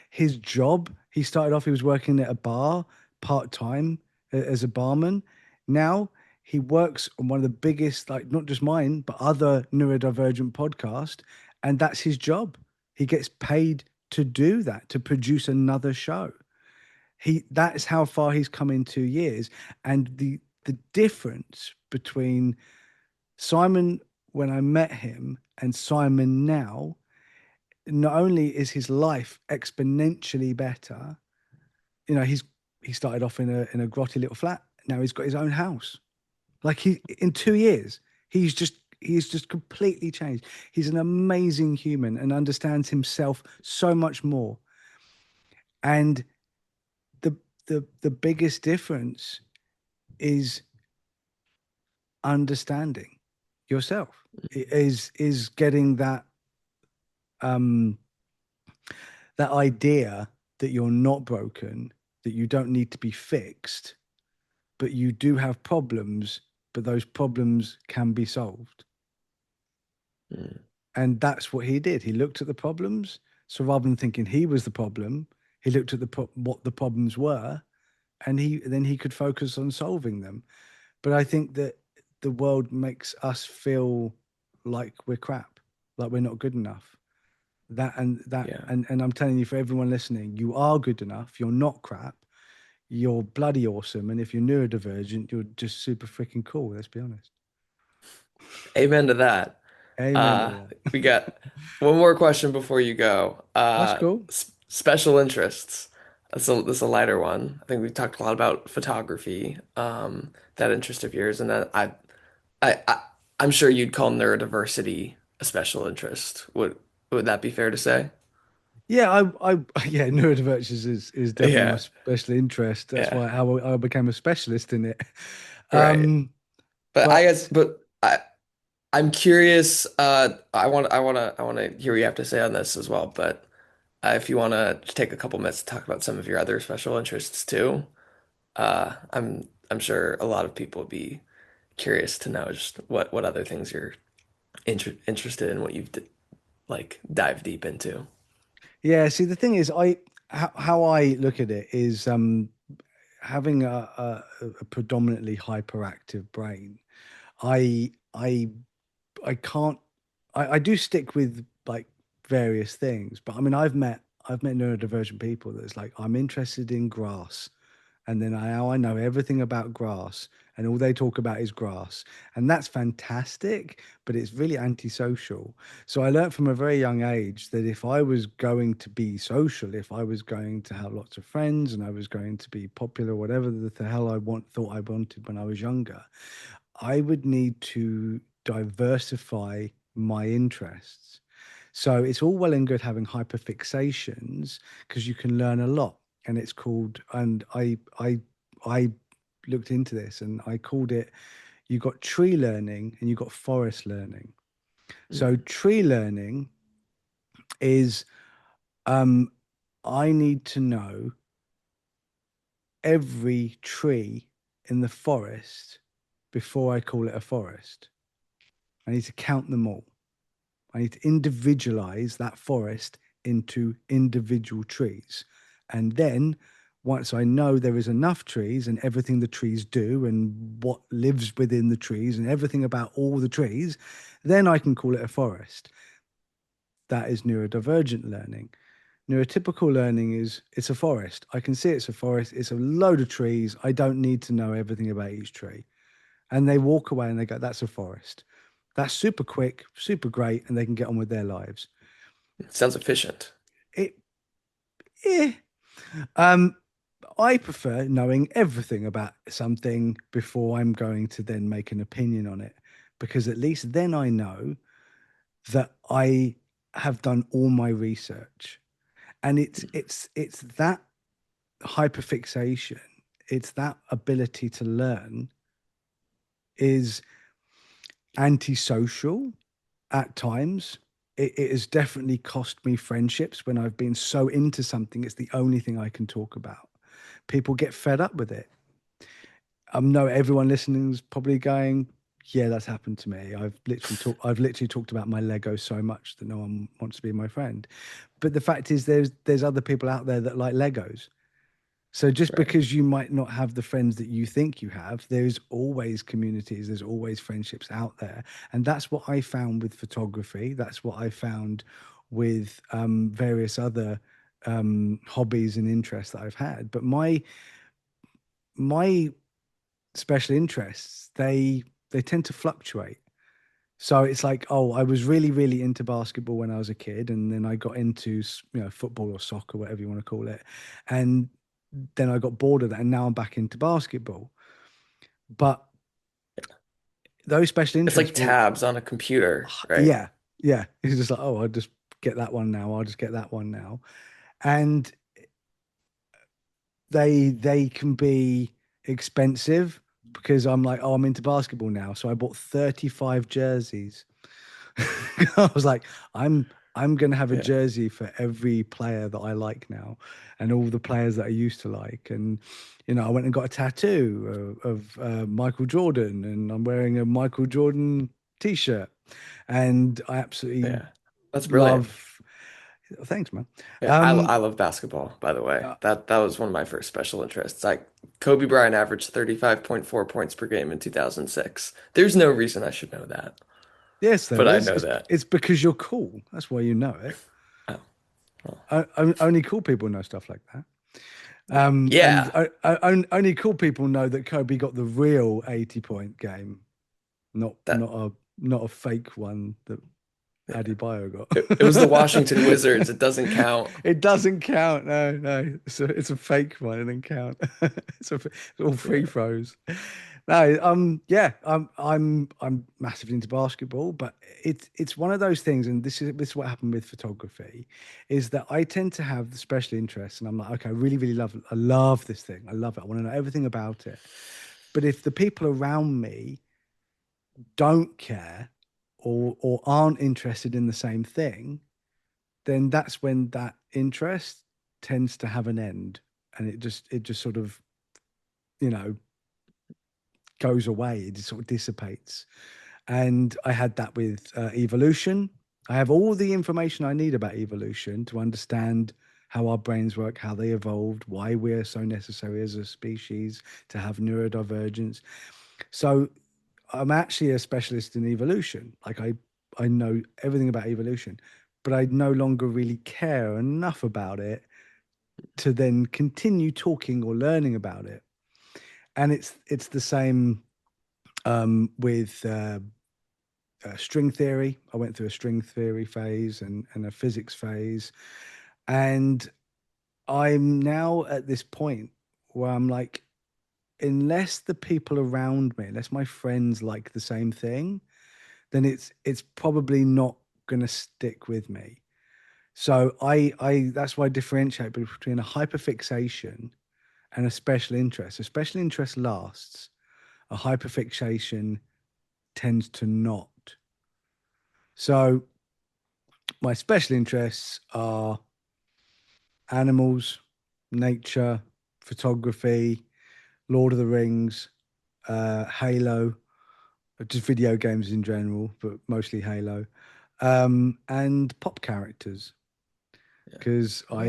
His job, he started off, he was working at a bar part-time as a barman. Now he works on one of the biggest, like not just mine, but other neurodivergent podcast, and that's his job. He gets paid to do that, to produce another show. That's how far he's come in 2 years. And the difference between Simon when I met him and Simon now, not only is his life exponentially better, he started off in a grotty little flat. Now he's got his own house. Like he in 2 years, he's just completely changed. He's an amazing human and understands himself so much more. And the the biggest difference is understanding yourself. Is getting um that idea that you're not broken, that you don't need to be fixed, but you do have problems, but those problems can be solved. mm, And that's what he did. He looked at the problems. So rather than thinking he was the problem, he looked at what the problems were, and he could focus on solving them. But I think that the world makes us feel like we're crap, like we're not good enough. yeah. And I'm telling you, for everyone listening, you are good enough. You're not crap. You're bloody awesome. And if you're neurodivergent, you're just super freaking cool. Let's be honest. Amen to that. Amen to that. We got one more question before you go. That's cool. Special interests. That's a lighter one. I think we talked a lot about photography, that interest of yours, and then I, I, I'm sure you'd call neurodiversity a special interest. Would that be fair to say? Yeah, yeah, neurodivergence is definitely my Yeah, special interest. That's yeah, why how I became a specialist in it. right. Um, But I guess, but but I'm curious. I want to hear what you have to say on this as well. But if you want to take a couple minutes to talk about some of your other special interests too, I'm sure a lot of people would be curious to know just what other things you're interested in, what you've like dive deep into. yeah, see, the thing is, how I look at it is having a predominantly hyperactive brain. I I I can't. I do stick with like various things, but I mean, I've met neurodivergent people that's like, I'm interested in grass, and then now I know everything about grass, and all they talk about is grass. And that's fantastic, but it's really antisocial. So I learned from a very young age that if I was going to be social, if I was going to have lots of friends and I was going to be popular, whatever the hell thought I wanted when I was younger, I would need to diversify my interests. So it's all well and good having hyperfixations because you can learn a lot. And it's called, and I looked into this and I called it, you got tree learning and you got forest learning. So Mm. tree learning is um, I need to know every tree in the forest before I call it a forest. I need to count them all. I need to individualize that forest into individual trees. And then once I know there is enough trees and everything the trees do and what lives within the trees and everything about all the trees, then I can call it a forest. That is neurodivergent learning. Neurotypical learning is it's a forest. I can see it's a forest. It's a load of trees. I don't need to know everything about each tree. And they walk away and they go, that's a forest. That's super quick, super great, and they can get on with their lives. Sounds efficient. It, eh. Um, I prefer knowing everything about something before I'm going to then make an opinion on it, because at least then I know that I have done all my research. And it's that hyperfixation, it's that ability to learn is antisocial at times. It has definitely cost me friendships when I've been so into something, it's the only thing I can talk about. People get fed up with it. I know everyone listening is probably going, yeah, that's happened to me. I've literally talked about my Lego so much that no one wants to be my friend. But the fact is there's other people out there that like Legos. So just Right. because you might not have the friends that you think you have, there's always communities, there's always friendships out there. And that's what I found with photography. That's what I found with various other hobbies and interests that I've had. But my special interests, they tend to fluctuate. So it's like, oh, I was really, really into basketball when I was a kid, and then I got into, football or soccer, whatever you want to call it, and then I got bored of that, and now I'm back into basketball. But those special It's like interests will, tabs on a computer, right? yeah, yeah. It's just like, oh, I'll just get that one now. I'll just get that one now, and they can be expensive because I'm like, oh, I'm into basketball now, so I bought 35 jerseys. I was like, I'm gonna have a Yeah. jersey for every player that I like now, and all the players that I used to like. And I went and got a tattoo of Michael Jordan, and I'm wearing a Michael Jordan t-shirt, and I absolutely Yeah. That's brilliant. love. Thanks, man. Yeah, Um, I love basketball, by the way. uh, That was one of my first special interests. Like Kobe Bryant averaged 35.4 points per game in 2006. There's no reason I should know that, yes, there but I is. know It's that. it's because you're cool. That's why you know it. Oh, well, Only cool people know stuff like that. And yeah. only cool people know that Kobe got the real 80-point game, not That not a fake one that yeah. Adebayo It was the got. Washington Wizards. It doesn't count. It doesn't count. No, no, it's a fake one. It doesn't count. It's all free Yeah. throws. No, yeah, I'm massively into basketball, but it's one of those things, and this is what happened with photography, is that I tend to have the special interests, and I'm like, okay, I love this thing, I love it, I want to know everything about it. But if the people around me don't care or aren't interested in the same thing, then that's when that interest tends to have an end, and it just sort of you know goes away. It just sort of dissipates. And I had that with evolution. I have all the information I need about evolution to understand how our brains work, how they evolved, why we're so necessary as a species to have neurodivergence. So I'm actually a specialist in evolution. Like I know everything about evolution, but I no longer really care enough about it to then continue talking or learning about it. And it's the same. with string theory. I went through a string theory phase and a physics phase. And I'm now at this point where I'm like, unless the people around me, unless my friends like the same thing, then it's probably not going to stick with me. So I that's why I differentiate between a hyperfixation and a special interest. A special interest lasts. A hyperfixation tends to not. So my special interests are animals, nature, photography, Lord of the Rings, Halo, just video games in general, but mostly Halo, and pop characters Yeah. because Well,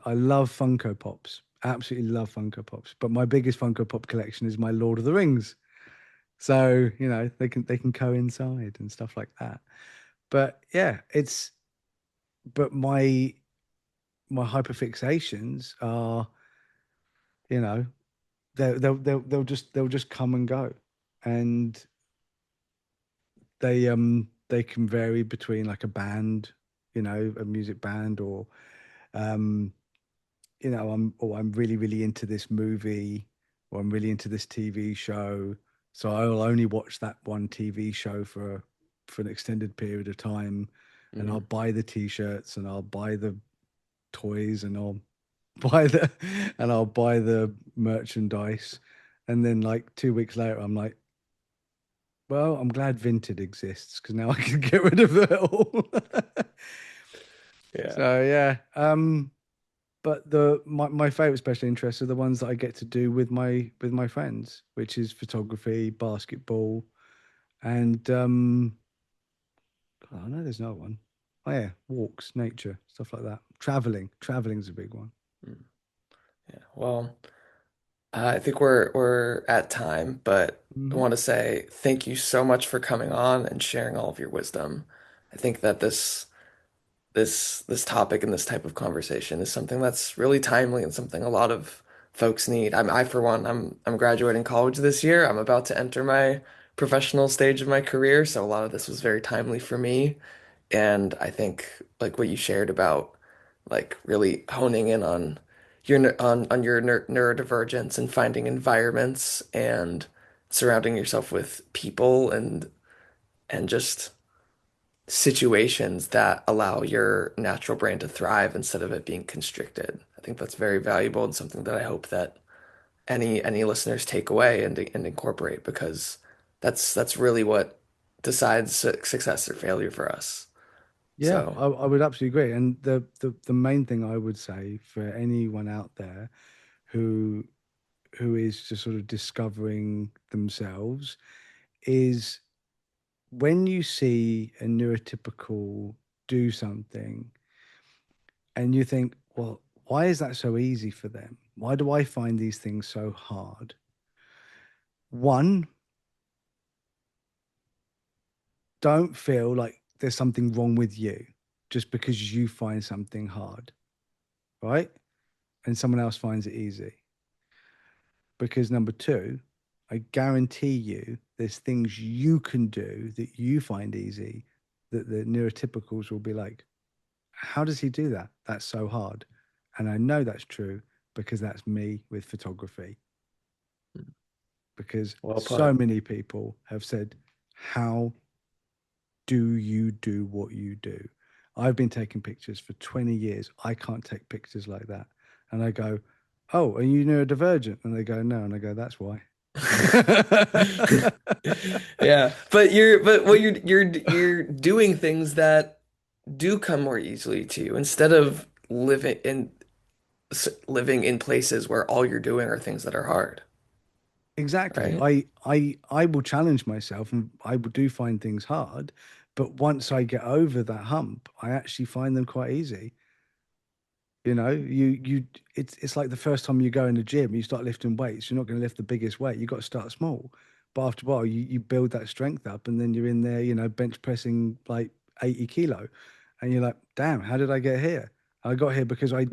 I love Funko Pops. Absolutely love Funko Pops. But my biggest Funko Pop collection is my Lord of the Rings. So, they can coincide and stuff like that. But yeah, it's but my hyperfixations are, you know, they'll just come and go. And they can vary between like a band, a music band, or um I'm really really into this movie, or I'm really into this TV show, so I'll only watch that one TV show for an extended period of time, and I'll mm, buy the t-shirts and I'll buy the toys and buy the I'll buy the merchandise, and then like 2 weeks later I'm like, well, I'm glad Vinted exists because now I can get rid of it all. yeah. So yeah, but my favorite special interests are the ones that I get to do with my friends, which is photography, basketball, and I know there's another one. Oh yeah, walks, nature, stuff like that. Traveling's a big one. Mm, yeah. Well, I think we're at time, but I Hmm. want to say thank you so much for coming on and sharing all of your wisdom. I think that this topic and this type of conversation is something that's really timely and something a lot of folks need. I for one, I'm graduating college this year. I'm about to enter my professional stage of my career, so a lot of this was very timely for me. And I think like what you shared about like really honing in on on your neurodivergence and finding environments and surrounding yourself with people and just situations that allow your natural brain to thrive instead of it being constricted. I think that's very valuable and something that I hope that any listeners take away and incorporate because that's really what decides success or failure for us. Yeah, So, I would absolutely agree. And the main thing I would say for anyone out there who who is just sort of discovering themselves is when you see a neurotypical do something and you think, well, why is that so easy for them? Why do I find these things so hard? One, don't feel like there's something wrong with you just because you find something hard, right? And someone else finds it easy. Because number two, I guarantee you there's things you can do that you find easy that the neurotypicals will be like, how does he do that? That's so hard. And I know that's true because that's me with photography. Because well so put. many people have said, how do you do what you do? I've been taking pictures for 20 years. I can't take pictures like that. And I go, oh, are you neurodivergent? And they go, no. And I go, that's why. Yeah, but what you're doing things that do come more easily to you instead of living in places where all you're doing are things that are hard, Exactly. right? I will challenge myself and I will do find things hard, but once I get over that hump, I actually find them quite easy. It's like the first time you go in the gym, you start lifting weights, you're not going to lift the biggest weight. You've got to start small. But after a while, you build that strength up and then you're in there, bench pressing like 80 kilo. And you're like, damn, how did I get here? I got here because I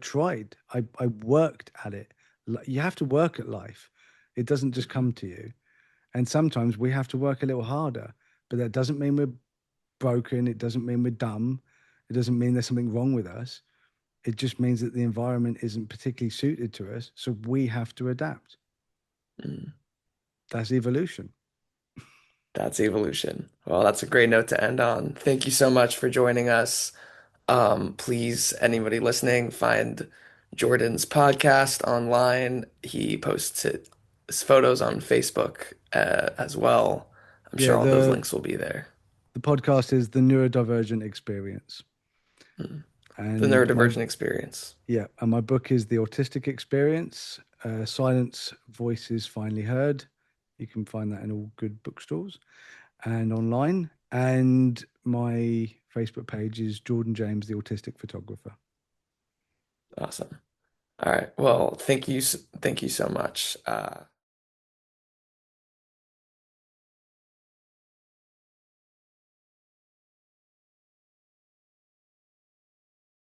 tried. I worked at it. You have to work at life. It doesn't just come to you. And sometimes we have to work a little harder, but that doesn't mean we're broken. It doesn't mean we're dumb. It doesn't mean there's something wrong with us. It just means that the environment isn't particularly suited to us. So we have to adapt. Mm, That's evolution. that's evolution. Well, that's a great note to end on. Thank you so much for joining us. Please, anybody listening, find Jordan's podcast online. He posts his photos on Facebook as well. I'm Yeah, sure all those links will be there. the podcast is the Neurodivergent Experience. Mm. The And my Neurodivergent Experience. Yeah, and my book is The Autistic Experience. Silence Voices Finally Heard. You can find that in all good bookstores and online. And my Facebook page is Jordan James, the Autistic Photographer. Awesome. All right. Well, thank you so much.